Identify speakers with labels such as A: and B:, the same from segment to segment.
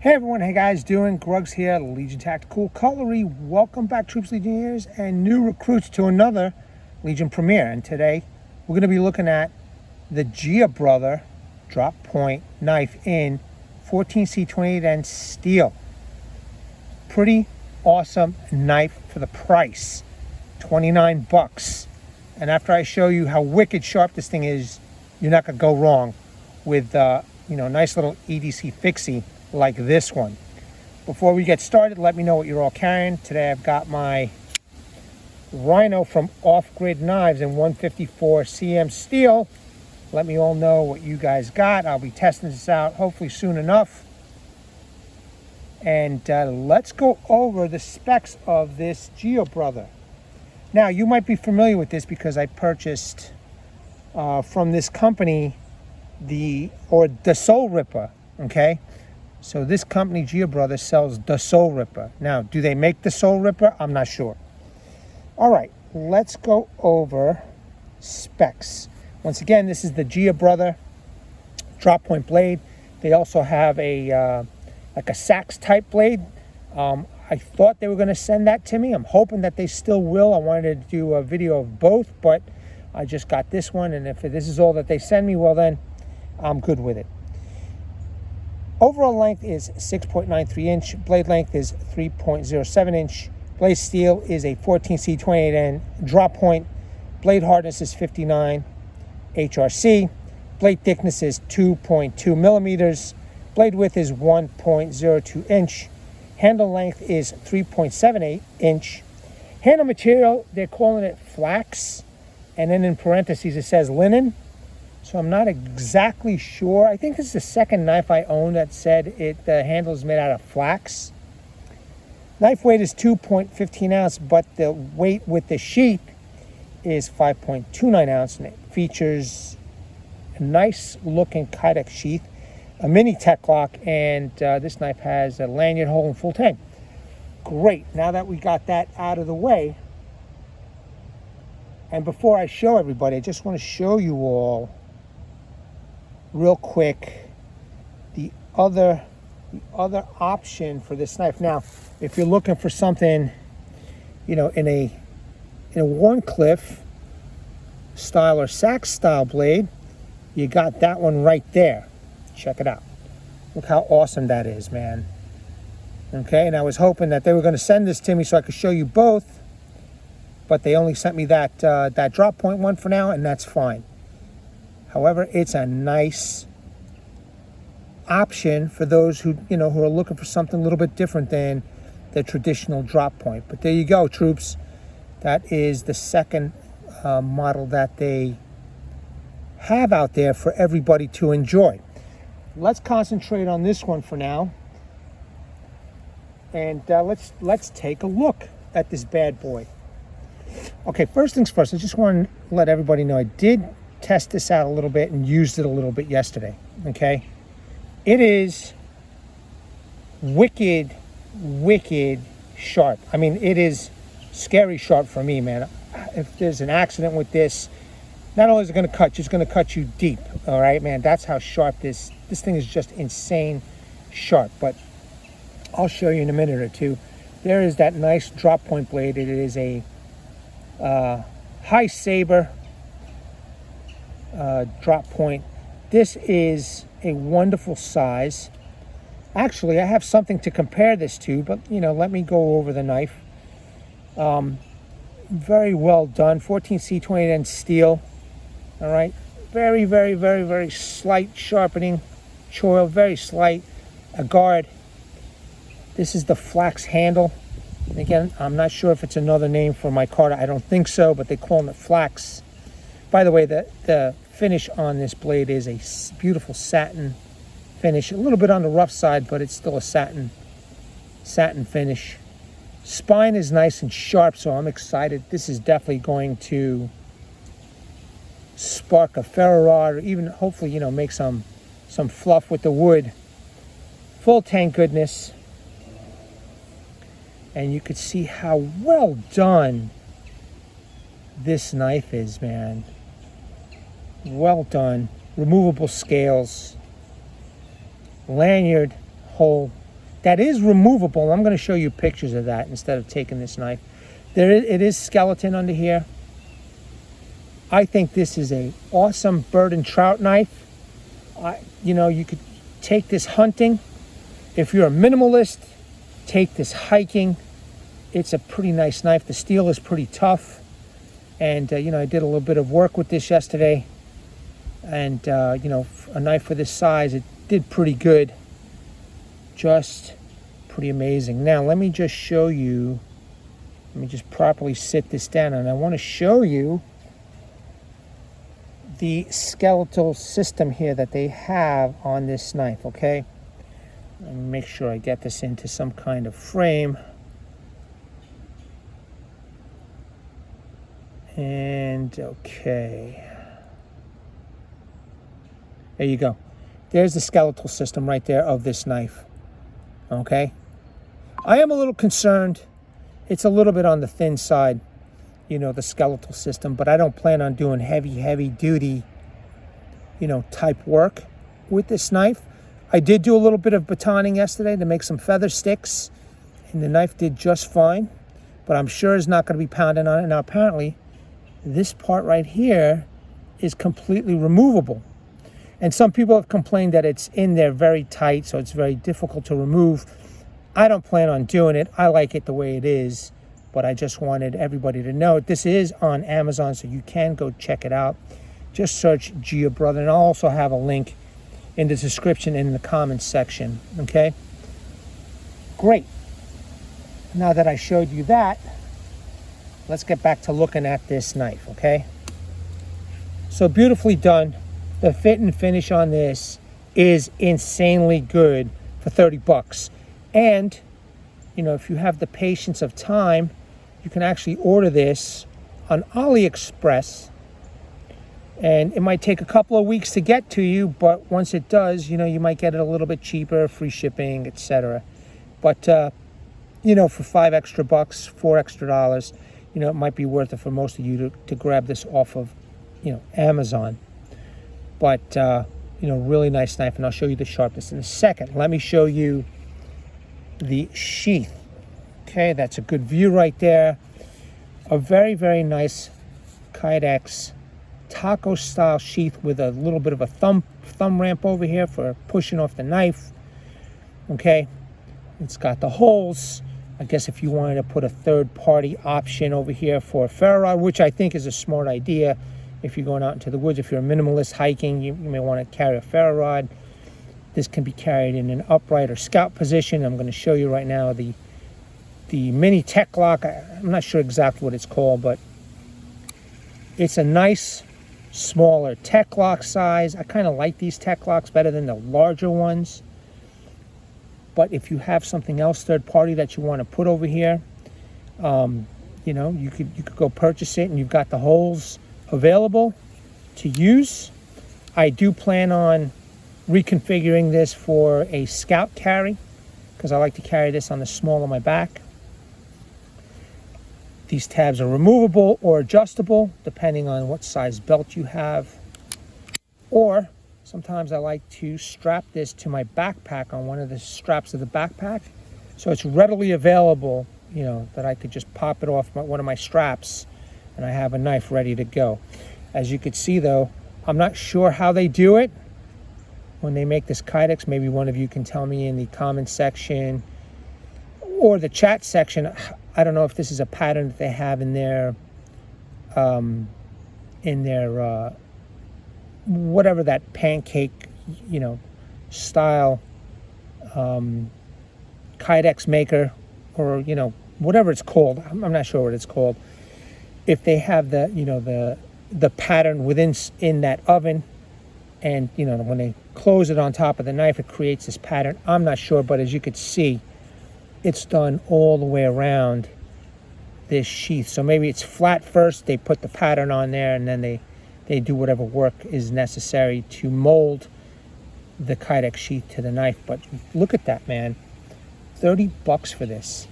A: Hey everyone, hey guys, doing? Grugs here, Legion Tactical Cutlery. Welcome back, troops, legionnaires, and new recruits to another Legion premiere. And today we're going to be looking at the Jeabrother drop point knife in 14C28N steel. Pretty awesome knife for the price, 29 bucks. And after I show you how wicked sharp this thing is, you're not going to go wrong with nice little EDC fixie like this one. Before we get started, let me know what you're all carrying. Today I've got my Rhino from Off-Grid Knives in 154 cm steel. Let me all know what you guys got. I'll be testing this out hopefully soon enough. And let's go over the specs of this Jeabrother. Now, you might be familiar with this because I purchased from this company the Soul Ripper, okay? So this company, Jeabrother, sells the Soul Ripper. Now, do they make the Soul Ripper? I'm not sure. All right, let's go over specs. Once again, this is the Jeabrother drop point blade. They also have a like a Flax type blade. I thought they were going to send that to me. I'm hoping that they still will. I wanted to do a video of both, but I just got this one, and if this is all that they send me, well then, I'm good with it. Overall length is 6.93 inch. Blade length is 3.07 inch. Blade steel is a 14C28N drop point. Blade hardness is 59 HRC. Blade thickness is 2.2 millimeters. Blade width is 1.02 inch. Handle length is 3.78 inch. Handle material, they're calling it Flax. And then in parentheses it says linen. So I'm not exactly sure. I think this is the second knife I own that said the handle is made out of flax. Knife weight is 2.15 ounce, but the weight with the sheath is 5.29 ounce, and it features a nice looking kydex sheath, a mini tech lock, and this knife has a lanyard hole and full tang. Great. Now that we got that out of the way, and before I show everybody, I just want to show you all real quick the other option for this knife. Now, if you're looking for something, in a Warncliffe style or Flax style blade, you got that one right there. Check it out. Look how awesome that is, man. Okay, and I was hoping that they were going to send this to me so I could show you both, but they only sent me that drop point one for now, and that's fine. However, it's a nice option for those who are looking for something a little bit different than the traditional drop point. But there you go, troops. That is the second model that they have out there for everybody to enjoy. Let's concentrate on this one for now, and let's take a look at this bad boy. Okay, first things first, I just want to let everybody know I did test this out a little bit and used it a little bit yesterday. Okay, it is wicked sharp. I mean, it is scary sharp for me, man. If there's an accident with this, not only is it going to cut you, it's going to cut you deep. All right, man, that's how sharp this thing is. Just insane sharp. But I'll show you in a minute or two. There is that nice drop point blade. It is a high saber drop point. This is a wonderful size. Actually, I have something to compare this to, but let me go over the knife. Very well done. 14C28N steel. All right, very slight sharpening choil, very slight. A guard. This is the Flax handle. And again, I'm not sure if it's another name for my card. I don't think so, but they call it Flax. By the way, the finish on this blade is a beautiful satin finish. A little bit on the rough side, but it's still a satin finish. Spine is nice and sharp, so I'm excited. This is definitely going to spark a ferro rod, or even hopefully, make some fluff with the wood. Full tank goodness. And you could see how well done this knife is, man. Well done. Removable scales. Lanyard hole that is removable. I'm going to show you pictures of that instead of taking this knife. It is skeleton under here. I think this is a awesome bird and trout knife. You know, you could take this hunting. If you're a minimalist, take this hiking. It's a pretty nice knife. The steel is pretty tough. And, you know, I did a little bit of work with this yesterday. And, you know, a knife for this size, it did pretty good. Just pretty amazing. Now, let me just show you. Let me just properly sit this down. And I want to show you the skeletal system here that they have on this knife, okay? Let me make sure I get this into some kind of frame. And okay. There you go. There's the skeletal system right there of this knife. Okay? I am a little concerned. It's a little bit on the thin side, you know, the skeletal system, but I don't plan on doing heavy duty, you know, type work with this knife. I did do a little bit of batoning yesterday to make some feather sticks, and the knife did just fine, but I'm sure it's not going to be pounding on it. Now, apparently, this part right here is completely removable. And some people have complained that it's in there very tight, so it's very difficult to remove. I don't plan on doing it. I like it the way it is, but I just wanted everybody to know this is on Amazon, so you can go check it out. Just search Jeabrother, and I'll also have a link in the description and in the comments section, okay? Great. Now that I showed you that, let's get back to looking at this knife, okay? So beautifully done. The fit and finish on this is insanely good for 30 bucks. And, you know, if you have the patience of time, you can actually order this on AliExpress. And it might take a couple of weeks to get to you, but once it does, you know, you might get it a little bit cheaper, free shipping, etc. But, you know, for $5 extra, $4 extra, you know, it might be worth it for most of you to grab this off of, you know, Amazon. But, you know, really nice knife, and I'll show you the sharpness in a second. Let me show you the sheath. Okay, that's a good view right there. A very nice kydex taco style sheath with a little bit of a thumb ramp over here for pushing off the knife. Okay, it's got the holes. I guess if you wanted to put a third-party option over here for a ferro rod, which I think is a smart idea. If you're going out into the woods, if you're a minimalist hiking, you may want to carry a ferro rod. This can be carried in an upright or scout position. I'm going to show you right now the mini tech lock. I'm not sure exactly what it's called, but it's a nice smaller tech lock size. I kind of like these tech locks better than the larger ones. But if you have something else third party that you want to put over here, you know, you could go purchase it, and you've got the holes available to use. I do plan on reconfiguring this for a scout carry because I like to carry this on the small of my back. These tabs are removable or adjustable depending on what size belt you have. Or sometimes I like to strap this to my backpack on one of the straps of the backpack, so it's readily available, you know, that I could just pop it off one of my straps and I have a knife ready to go. As you can see though, I'm not sure how they do it when they make this kydex. Maybe one of you can tell me in the comment section or the chat section. I don't know if this is a pattern that they have in their whatever that pancake, you know, style kydex maker, or, you know, whatever it's called. I'm not sure what it's called. If they have the, you know, the pattern in that oven, and, you know, when they close it on top of the knife, it creates this pattern. I'm not sure, but as you could see, it's done all the way around this sheath. So maybe it's flat first, they put the pattern on there, and then they do whatever work is necessary to mold the kydex sheath to the knife. But look at that, man. 30 bucks for this.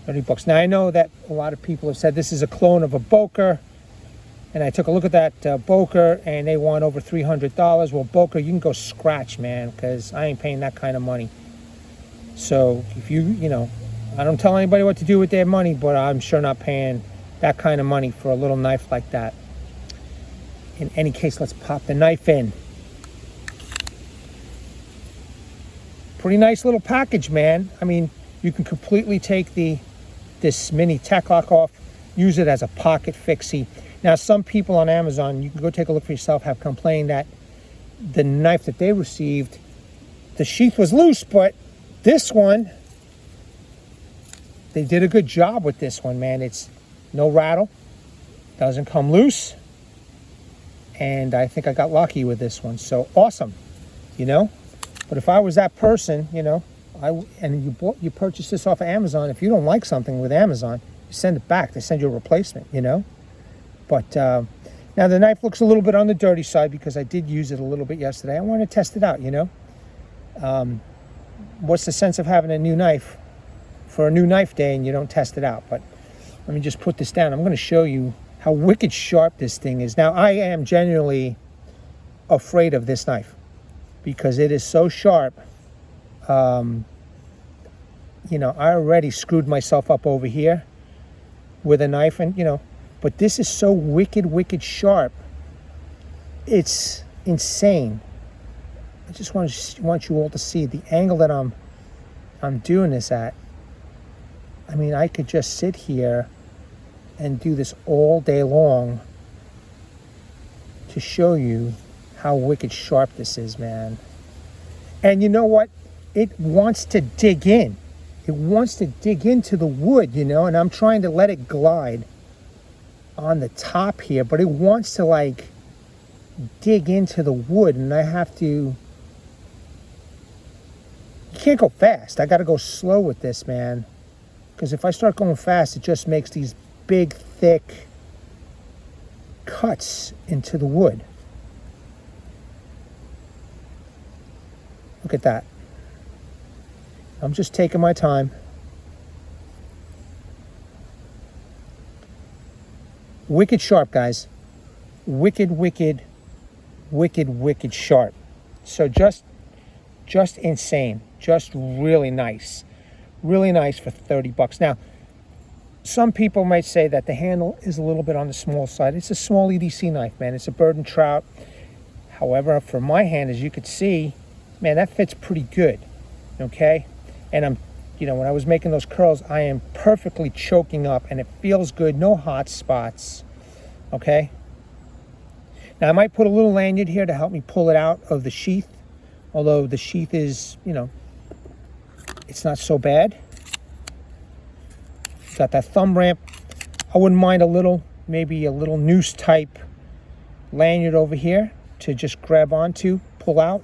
A: 30 bucks. Now, I know that a lot of people have said this is a clone of a Boker, and I took a look at that Boker, and they want over $300. Well, Boker, you can go scratch, man, because I ain't paying that kind of money. So if you know, I don't tell anybody what to do with their money, but I'm sure not paying that kind of money for a little knife like that. In any case, let's pop the knife in. Pretty nice little package, man. I mean, you can completely take this mini tech lock off, use it as a pocket fixie. Now, some people on Amazon, you can go take a look for yourself, have complained that the knife that they received, the sheath was loose, but this one, they did a good job with this one, man. It's no rattle, doesn't come loose, and I think I got lucky with this one. So awesome, you know. But if I was that person, you know, you purchase this off of Amazon, if you don't like something with Amazon, you send it back. They send you a replacement, you know. But now the knife looks a little bit on the dirty side because I did use it a little bit yesterday. I want to test it out, you know. What's the sense of having a new knife for a new knife day and you don't test it out? But let me just put this down. I'm going to show you how wicked sharp this thing is. Now, I am genuinely afraid of this knife because it is so sharp. You know, I already screwed myself up over here with a knife, and, you know, but this is so wicked sharp. It's insane. I just want you all to see the angle that I'm doing this at. I mean, I could just sit here and do this all day long to show you how wicked sharp this is, man. And you know what? It wants to dig in. It wants to dig into the wood, you know, and I'm trying to let it glide on the top here, but it wants to like dig into the wood, and I have to, you can't go fast. I got to go slow with this, man, because if I start going fast, it just makes these big, thick cuts into the wood. Look at that. I'm just taking my time. Wicked sharp, guys. Wicked sharp. So just insane. Just really nice. Really nice for 30 bucks. Now, some people might say that the handle is a little bit on the small side. It's a small EDC knife, man. It's a bird and trout. However, for my hand, as you could see, man, that fits pretty good. Okay? And I'm, you know, when I was making those curls, I am perfectly choking up, and it feels good. No hot spots. Okay? Now, I might put a little lanyard here to help me pull it out of the sheath. Although the sheath is, you know, it's not so bad. Got that thumb ramp. I wouldn't mind maybe a little noose type lanyard over here to just grab onto, pull out.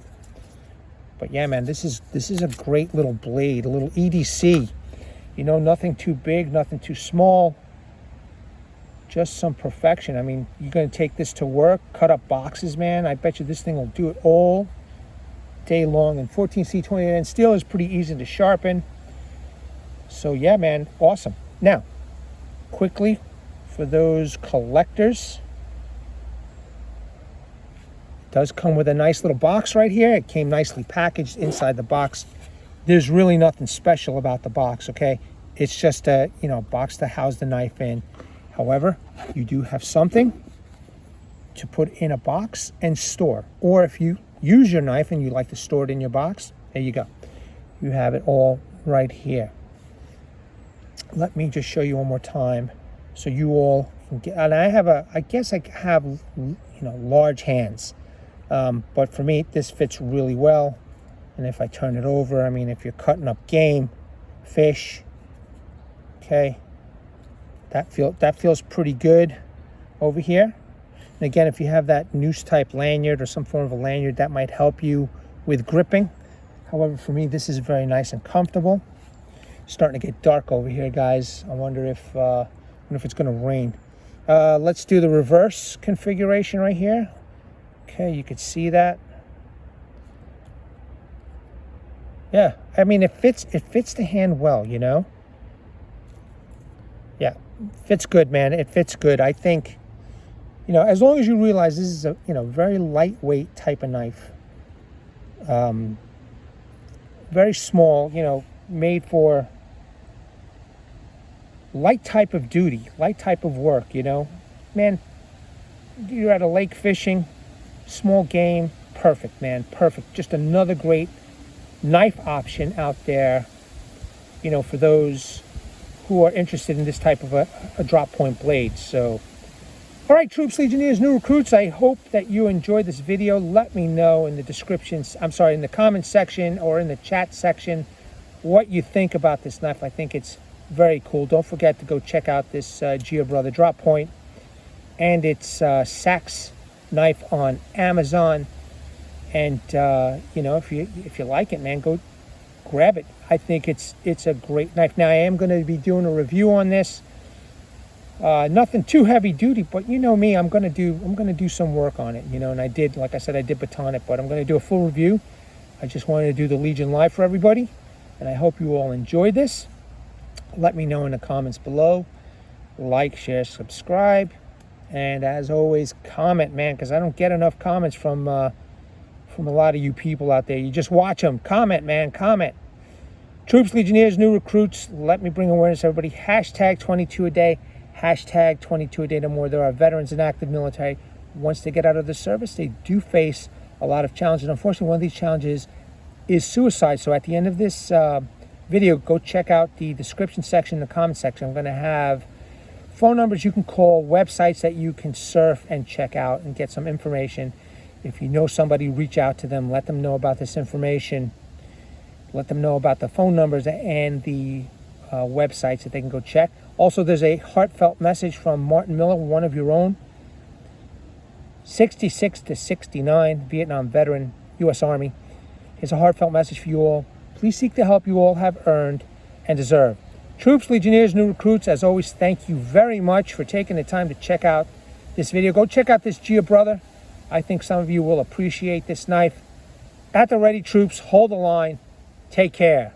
A: But yeah, man, this is a great little blade, a little EDC. You know, nothing too big, nothing too small. Just some perfection. I mean, you're going to take this to work, cut up boxes, man. I bet you this thing will do it all day long. And 14C28N steel is pretty easy to sharpen. So yeah, man, awesome. Now, quickly, for those collectors, it does come with a nice little box right here. It came nicely packaged inside the box. There's really nothing special about the box, okay? It's just a, you know, box to house the knife in. However, you do have something to put in a box and store. Or if you use your knife and you like to store it in your box, there you go. You have it all right here. Let me just show you one more time so you all can get, and I guess I have, you know, large hands. But for me, this fits really well. And if I turn it over, I mean, if you're cutting up game, fish, okay, that feels pretty good over here. And again, if you have that noose type lanyard or some form of a lanyard, that might help you with gripping. However, for me, this is very nice and comfortable. Starting to get dark over here, guys. I wonder if it's going to rain. Let's do the reverse configuration right here. Okay, you could see that. Yeah, I mean, it fits the hand well, you know. Yeah, fits good, man. It fits good. I think, you know, as long as you realize this is a, you know, very lightweight type of knife. Very small, you know, made for light type of duty, light type of work, you know. Man, you're at a lake fishing, small game, perfect, man, perfect. Just another great knife option out there, you know, for those who are interested in this type of a drop point blade. So, all right, troops, legionnaires, new recruits, I hope that you enjoyed this video. Let me know in the descriptions, in the comment section or in the chat section what you think about this knife. I think it's very cool. Don't forget to go check out this Jeabrother drop point and its Sax knife on Amazon. And you know, if you like it, man, go grab it. I think it's a great knife. Now I am going to be doing a review on this. Nothing too heavy duty, but you know me, I'm gonna do some work on it, you know. And I did, like I said, I did baton it, but I'm gonna do a full review. I just wanted to do the Legion Live for everybody, and I hope you all enjoyed this. Let me know in the comments below. Like, share, subscribe, and as always, comment, man, because I don't get enough comments from a lot of you people out there. You just watch them. Comment, man, comment. Troops, legionnaires, new recruits, let me bring awareness to everybody. Hashtag 22 a day. Hashtag 22 a day no more. There are veterans in active military. Once they get out of the service, they do face a lot of challenges. Unfortunately, one of these challenges is suicide. So at the end of this video, go check out the description section, the comment section. I'm going to have phone numbers you can call, websites that you can surf and check out and get some information. If you know somebody, reach out to them. Let them know about this information. Let them know about the phone numbers and the websites that they can go check. Also, there's a heartfelt message from Martin Miller, one of your own, 66 to 69, Vietnam veteran, U.S. Army. Here's a heartfelt message for you all. Please seek the help you all have earned and deserve. Troops, legionnaires, new recruits, as always, thank you very much for taking the time to check out this video. Go check out this Jeabrother. I think some of you will appreciate this knife. At the ready, troops, hold the line. Take care.